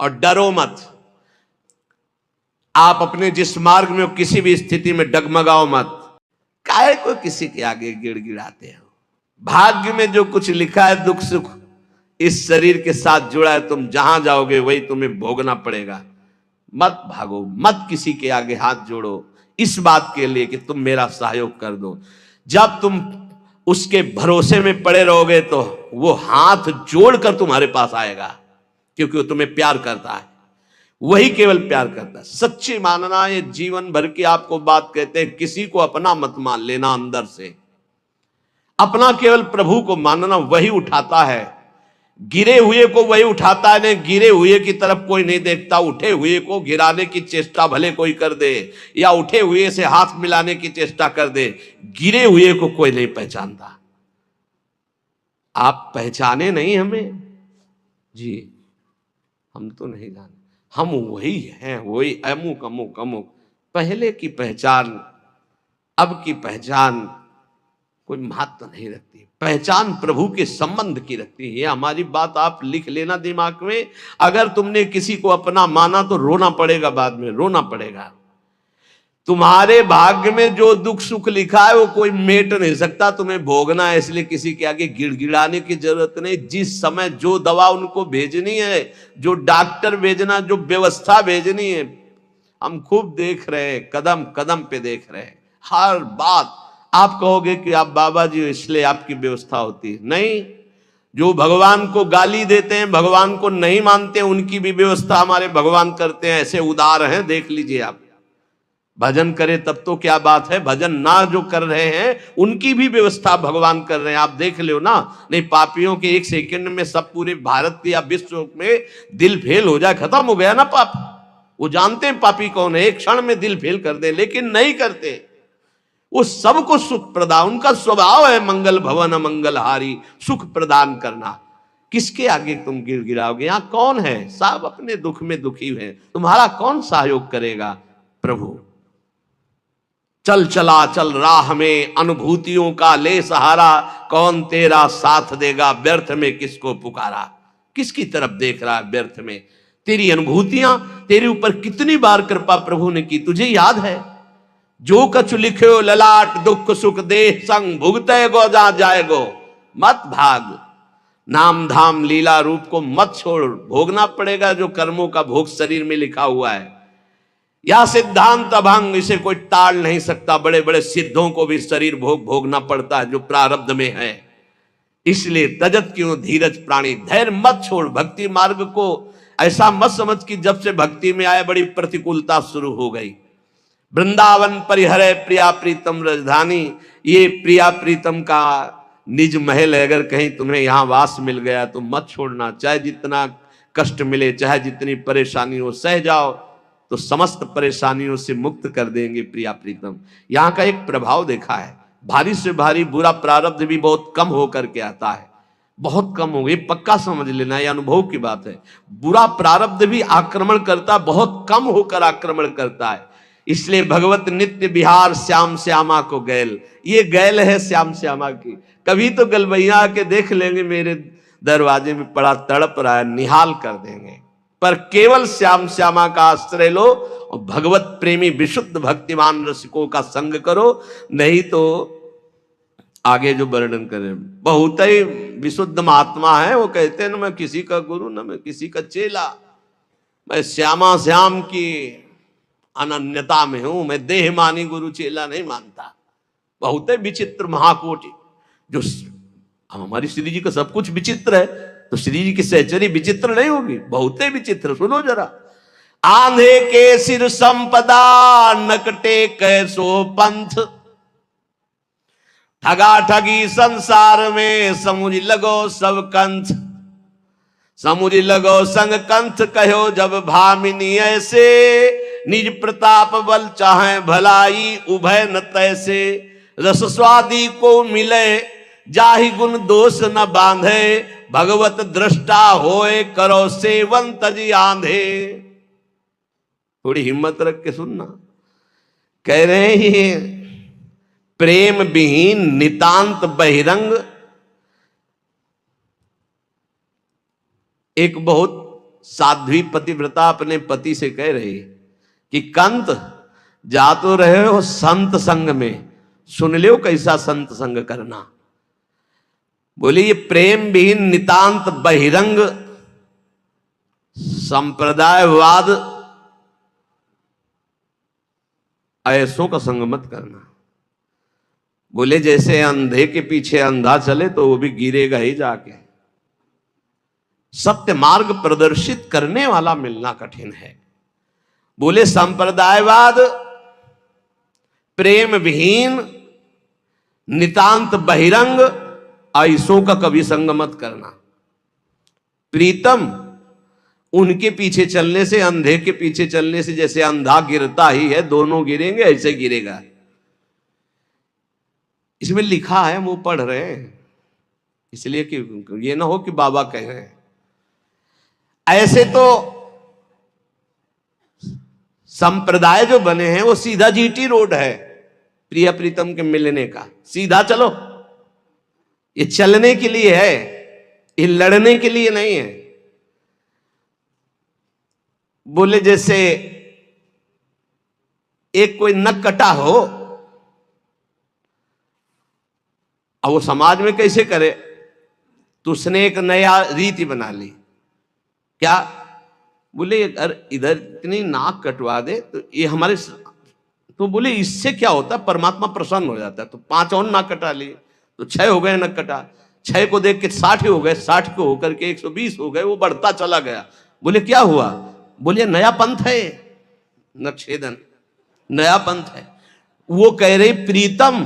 और डरो मत। आप अपने जिस मार्ग में हो किसी भी स्थिति में डगमगाओ मत। काहे को किसी के आगे गिड़गिड़ाते हो? भाग्य में जो कुछ लिखा है, दुख सुख इस शरीर के साथ जुड़ा है, तुम जहां जाओगे वही तुम्हें भोगना पड़ेगा। मत भागो, मत किसी के आगे हाथ जोड़ो इस बात के लिए कि तुम मेरा सहयोग कर दो। जब तुम उसके भरोसे में पड़े रहोगे तो वो हाथ जोड़कर तुम्हारे पास आएगा, क्योंकि वो तुम्हें प्यार करता है। वही केवल प्यार करता है। सच्ची मानना, ये जीवन भर की आपको बात कहते हैं, किसी को अपना मत मान लेना। अंदर से अपना केवल प्रभु को मानना, वही उठाता है। गिरे हुए को वही उठाता है, नहीं गिरे हुए की तरफ कोई नहीं देखता। उठे हुए को गिराने की चेष्टा भले कोई कर दे, या उठे हुए से हाथ मिलाने की चेष्टा कर दे, गिरे हुए को कोई नहीं पहचानता। आप पहचाने नहीं हमें जी, हम तो नहीं जाने, हम वही हैं, वही अमुक अमुक अमुक। पहले की पहचान अब की पहचान कोई महत्व नहीं रखती। पहचान प्रभु के संबंध की रखती है। हमारी बात आप लिख लेना दिमाग में। अगर तुमने किसी को अपना माना तो रोना पड़ेगा, बाद में रोना पड़ेगा। तुम्हारे भाग्य में जो दुख सुख लिखा है वो कोई मेट नहीं सकता, तुम्हें भोगना है। इसलिए किसी के आगे गिड़गिड़ाने की जरूरत नहीं। जिस समय जो दवा उनको भेजनी है, जो डॉक्टर भेजना, जो व्यवस्था भेजनी है, हम खूब देख रहे हैं, कदम कदम पे देख रहे हैं। हर बात आप कहोगे कि आप बाबा जी इसलिए आपकी व्यवस्था होती है, नहीं। जो भगवान को गाली देते हैं, भगवान को नहीं मानते हैं, उनकी भी व्यवस्था हमारे भगवान करते हैं। ऐसे उदार हैं, देख लीजिए आप। भजन करे तब तो क्या बात है, भजन ना जो कर रहे हैं उनकी भी व्यवस्था भगवान कर रहे हैं। आप देख लो ना। नहीं, पापियों के एक सेकंड में सब पूरे भारत या विश्व में दिल फेल हो जाए, खत्म हो गया ना पाप। वो जानते हैं पापी कौन है, एक क्षण में दिल फेल कर दे, लेकिन नहीं करते। वो सबको सुख प्रदान, उनका स्वभाव है मंगल भवन मंगलहारी, सुख प्रदान करना। किसके आगे तुम गिड़गिड़ाओगे? यहां कौन है? सब अपने दुख में दुखी हैं, तुम्हारा कौन सहयोग करेगा? प्रभु। चल चला चल राह में अनुभूतियों का ले सहारा, कौन तेरा साथ देगा व्यर्थ में किसको पुकारा। किसकी तरफ देख रहा है व्यर्थ में? तेरी अनुभूतियां, तेरे ऊपर कितनी बार कृपा प्रभु ने की, तुझे याद है? जो कछु लिखे ललाट दुख सुख देह संग भुगते गो जा जाएगो। मत भाग, नाम धाम लीला रूप को मत छोड़, भोगना पड़ेगा जो कर्मों का भोग शरीर में लिखा हुआ है। या सिद्धांत अभंग, इसे कोई टाल नहीं सकता। बड़े बड़े सिद्धों को भी शरीर भोग भोगना पड़ता है जो प्रारब्ध में है। इसलिए तजत क्यों धीरज प्राणी, धैर्य मत छोड़। भक्ति मार्ग को ऐसा मत समझ कि जब से भक्ति में आए बड़ी प्रतिकूलता शुरू हो गई। वृंदावन परिहरे प्रिया प्रीतम राजधानी, ये प्रिया प्रीतम का निज महल है। अगर कहीं तुम्हें यहां वास मिल गया तो मत छोड़ना। चाहे जितना कष्ट मिले, चाहे जितनी परेशानी हो, सह जाओ तो समस्त परेशानियों से मुक्त कर देंगे प्रिया प्रीतम। यहां का एक प्रभाव देखा है, भारी से भारी बुरा प्रारब्ध भी बहुत कम होकर के आता है। बहुत कम हो, ये पक्का समझ लेना, ये अनुभव की बात है। बुरा प्रारब्ध भी आक्रमण करता, बहुत कम होकर आक्रमण करता है। इसलिए भगवत नित्य विहार श्याम श्यामा को गैल, ये गैल है श्याम श्यामा की। कभी तो गलबैया आके देख लेंगे, मेरे दरवाजे में पड़ा तड़प रहा है, निहाल कर देंगे। पर केवल श्याम श्यामा का आश्रय लो और भगवत प्रेमी विशुद्ध भक्तिमान रसिकों का संग करो। नहीं तो आगे जो वर्णन करें, बहुत ही विशुद्ध महात्मा है, वो कहते हैं ना, मैं किसी का गुरु न मैं किसी का चेला, मैं श्यामा श्याम की अनन्यता में हूं, मैं देह मानी गुरु चेला नहीं मानता। बहुत ही विचित्र महाकोटि। जो हमारी श्री जी का सब कुछ विचित्र है, तो श्री जी की सहचरी विचित्र नहीं होगी? बहुत ही विचित्र। सुनो जरा। आंधे के सिर संपदा नकटे कैसो पंथ, ठगा ठगी संसार में समुझ लगो सब कंथ। समुझ लगो संग कंथ कहो जब भामिनी ऐसे, निज प्रताप बल चाहे भलाई उभय न तैसे। रस स्वादी को मिले जाहि गुण दोष न बांधे, भगवत दृष्टा होए करो सेवन तजी आंधे। थोड़ी हिम्मत रख के सुनना। कह रहे हैं प्रेम विहीन नितांत बहिरंग एक बहुत साध्वी पतिव्रता अपने पति से कह रही कि कंत जा तो रहे हो संत संग में, सुन लो कैसा संत संग करना। बोले ये प्रेम विहीन नितांत बहिरंग संप्रदायवाद ऐसों का संग मत करना। बोले जैसे अंधे के पीछे अंधा चले तो वो भी गिरेगा ही जाके। सत्य मार्ग प्रदर्शित करने वाला मिलना कठिन है। बोले संप्रदायवाद, प्रेम विहीन, नितांत बहिरंग ऐसों का कभी संग मत करना। प्रीतम उनके पीछे चलने से, अंधे के पीछे चलने से जैसे अंधा गिरता ही है, दोनों गिरेंगे ऐसे गिरेगा। इसमें लिखा है, मुंह पढ़ रहे हैं इसलिए कि ये ना हो कि बाबा कह रहे हैं। ऐसे तो संप्रदाय जो बने हैं वो सीधा जीटी रोड है प्रिया प्रीतम के मिलने का। सीधा चलो, ये चलने के लिए है, ये लड़ने के लिए नहीं है। बोले जैसे एक कोई नक कटा हो, अब वो समाज में कैसे करे, तो उसने एक नया रीति बना ली। क्या? बोले अगर इधर इतनी नाक कटवा दे तो ये हमारे, तो बोले इससे क्या होता है, परमात्मा प्रसन्न हो जाता है। तो 5 और नाक कटा लिए तो 6 हो गए नक कटा। 6 को देख के 60 हो गए, 60 को होकर के 120 हो गए, वो बढ़ता चला गया। बोले क्या हुआ? बोले नया पंथ है, नक्षेदन नया पंथ है। वो कह रहे प्रीतम